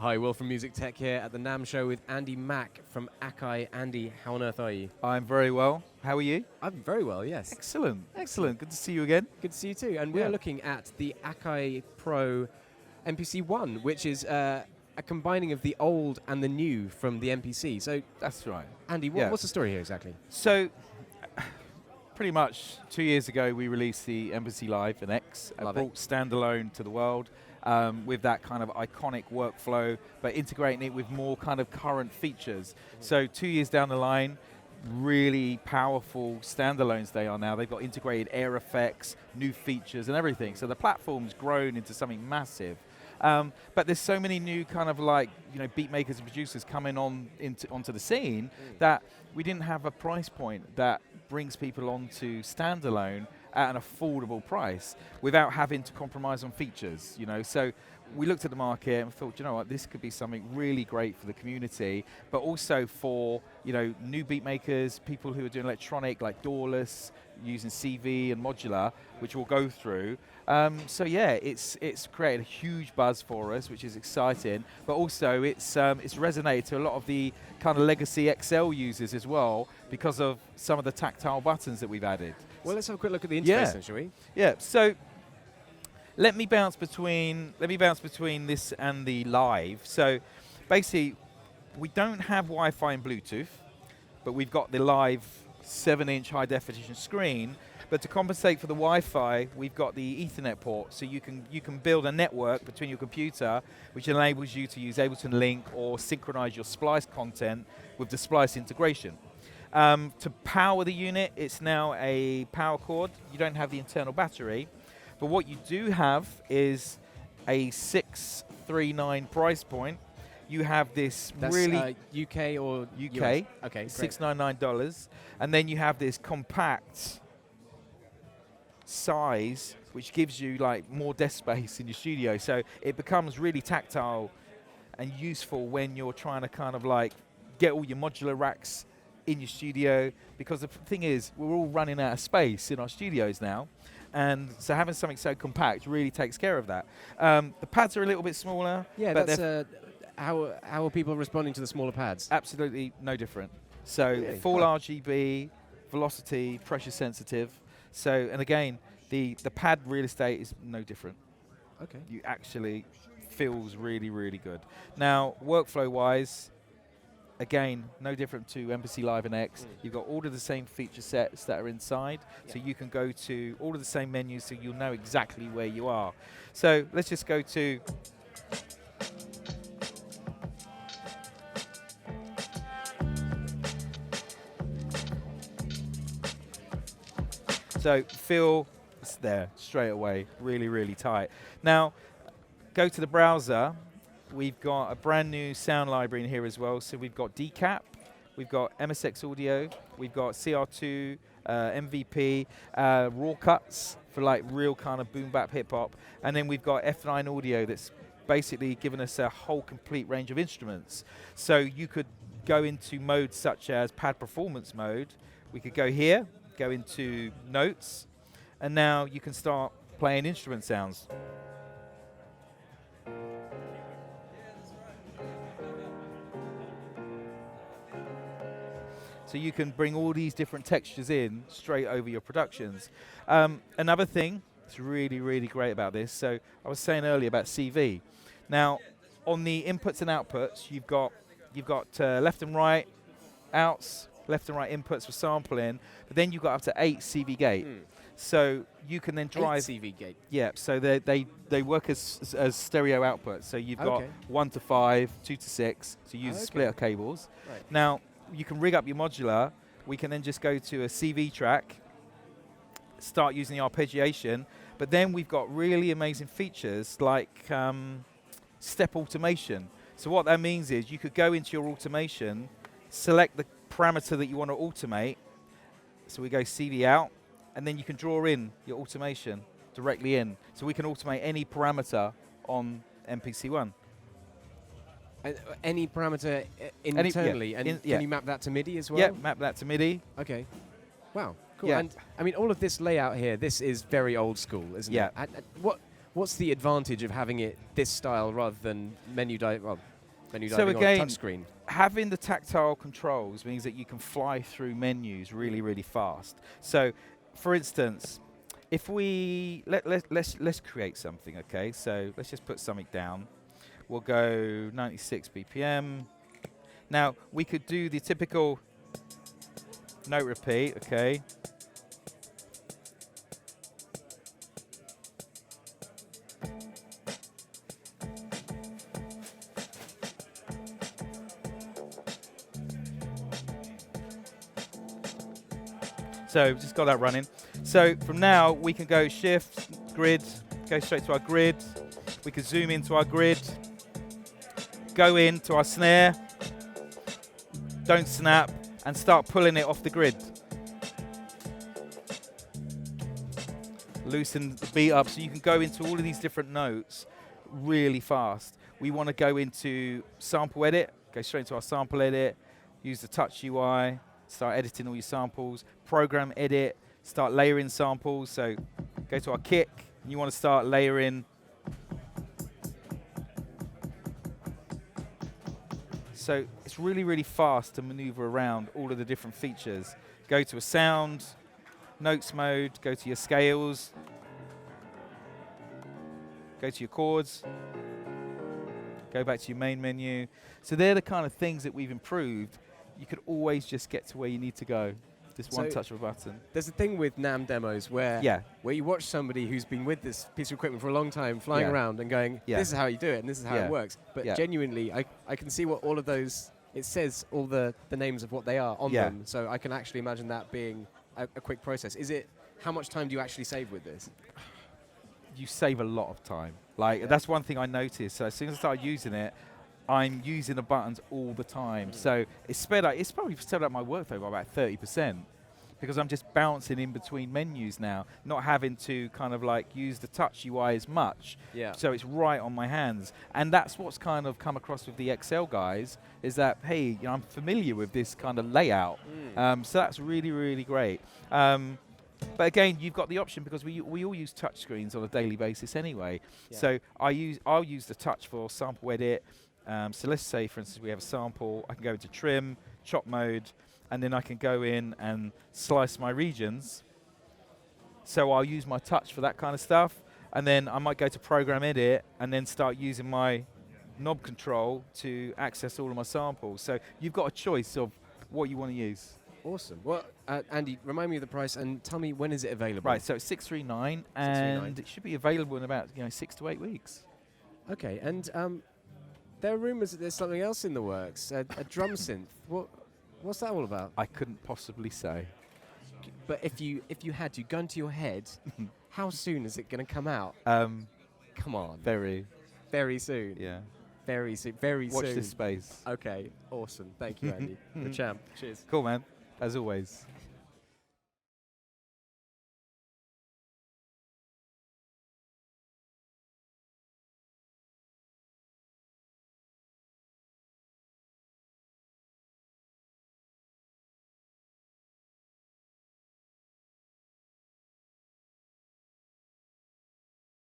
Hi, Will from MusicTech here at the NAMM show with Andy Mack from Akai. Andy, how on earth are you? I'm very well. How are you? I'm very well, yes. Excellent. Excellent. Good to see you again. Good to see you too. And we're looking at the Akai Pro MPC One, which is a combining of the old and the new from the MPC. So that's right. Andy, what's the story here exactly? So, pretty much 2 years ago, we released the MPC Live and X. Brought standalone to the world with that kind of iconic workflow, but integrating it with more kind of current features. So 2 years down the line, really powerful standalones they are now. They've got integrated air effects, new features and everything. So the platform's grown into something massive. But there's so many new kind of beat makers and producers coming onto the scene that we didn't have a price point that brings people onto standalone at an affordable price without having to compromise on features. So we looked at the market and thought, you know what, this could be something really great for the community, but also for new beat makers, people who are doing electronic like doorless, using CV and modular, which we'll go through. So yeah, it's created a huge buzz for us, which is exciting. But also, it's resonated to a lot of the kind of legacy XL users as well because of some of the tactile buttons that we've added. Well, let's have a quick look at the interface then, shall we? Yeah. So let me bounce between this and the live. So basically, we don't have Wi-Fi and Bluetooth, but we've got the live 7-inch high definition screen. But to compensate for the Wi-Fi, we've got the Ethernet port, so you can build a network between your computer, which enables you to use Ableton Link or synchronize your Splice content with the Splice integration. To power the unit, it's now a power cord. You don't have the internal battery, but what you do have is a $639 price point. You have this UK or UK, US? Okay, $699, and then you have this compact size, which gives you more desk space in your studio. So it becomes really tactile and useful when you're trying to kind of get all your modular racks in your studio, because the thing is, we're all running out of space in our studios now. And so having something so compact really takes care of that. The pads are a little bit smaller. Yeah, that's how are people responding to the smaller pads? Absolutely no different. So really? Full RGB, velocity, pressure sensitive. So, and again, the pad real estate is no different. Okay. You actually feels really, really good. Now, workflow-wise, again, no different to MPC Live and X. You've got all of the same feature sets that are inside, so you can go to all of the same menus, so you'll know exactly where you are. So let's just go to so feel it's there straight away, really, really tight. Now, go to the browser. We've got a brand new sound library in here as well. So we've got DCAP, we've got MSX Audio, we've got CR2, MVP, raw cuts for real kind of boom bap hip hop, and then we've got F9 Audio that's basically given us a whole complete range of instruments. So you could go into modes such as pad performance mode. We could go here, go into notes, and now you can start playing instrument sounds. So you can bring all these different textures in straight over your productions. Another thing that's really, really great about this, so I was saying earlier about CV. Now, on the inputs and outputs, you've got left and right outs, left and right inputs for sampling, but then you've got up to 8 CV gate. So you can then drive 8 CV gate. Yeah, so they work as stereo outputs. So you've got 1 to 5, 2 to 6. So you use splitter cables. Right. Now you can rig up your modular. We can then just go to a CV track, start using the arpeggiation. But then we've got really amazing features like step automation. So what that means is you could go into your automation, select the parameter that you want to automate. So we go CV out, and then you can draw in your automation directly in. So we can automate any parameter on MPC One. Any parameter internally, can you map that to MIDI as well? Yeah, map that to MIDI. Okay. Wow, cool. Yeah. And I mean, all of this layout here, this is very old school, isn't it? Yeah. What's the advantage of having it this style rather than menu So diving on again, touchscreen. having the tactile controls means that you can fly through menus really, really fast. So, for instance, if we let's create something, okay? So let's just put something down. We'll go 96 BPM. Now we could do the typical note repeat, okay? So just got that running. So from now we can go shift, grid, go straight to our grid. We can zoom into our grid, go into our snare, don't snap, and start pulling it off the grid. Loosen the beat up so you can go into all of these different notes really fast. We want to go into sample edit, go straight into our sample edit, use the touch UI, start editing all your samples, program edit, start layering samples. So go to our kick, and you want to start layering. So it's really, really fast to maneuver around all of the different features. Go to a sound, notes mode, go to your scales, go to your chords, go back to your main menu. So they're the kind of things that we've improved. You could always just get to where you need to go. Just one touch of a button. There's a thing with NAMM demos where you watch somebody who's been with this piece of equipment for a long time flying around and going, this is how you do it and this is how it works. But genuinely, I can see what all of those, it says all the names of what they are on them. So I can actually imagine that being a quick process. How much time do you actually save with this? You save a lot of time. Like that's one thing I noticed. So as soon as I started using it, I'm using the buttons all the time. So it's probably sped up my workflow by about 30% because I'm just bouncing in between menus now, not having to kind of like use the touch UI as much. So it's right on my hands. And that's what's kind of come across with the Excel guys is that, hey, I'm familiar with this kind of layout. So that's really, really great. But again, you've got the option because we all use touch screens on a daily basis anyway. So I'll use the touch for sample edit. So let's say, for instance, we have a sample. I can go into trim, chop mode, and then I can go in and slice my regions. So I'll use my touch for that kind of stuff. And then I might go to program edit and then start using my knob control to access all of my samples. So you've got a choice of what you want to use. Awesome. Well, Andy, remind me of the price and tell me when is it available? Right, so it's $639, and it should be available in about 6 to 8 weeks. Okay, and there are rumors that there's something else in the works, a drum synth. What's that all about? I couldn't possibly say. But if you had to gun to your head, how soon is it going to come out? Come on. Very soon. Yeah. Very soon. Very soon. Watch this space. Okay. Awesome. Thank you, Andy. The champ. Cheers. Cool, man. As always.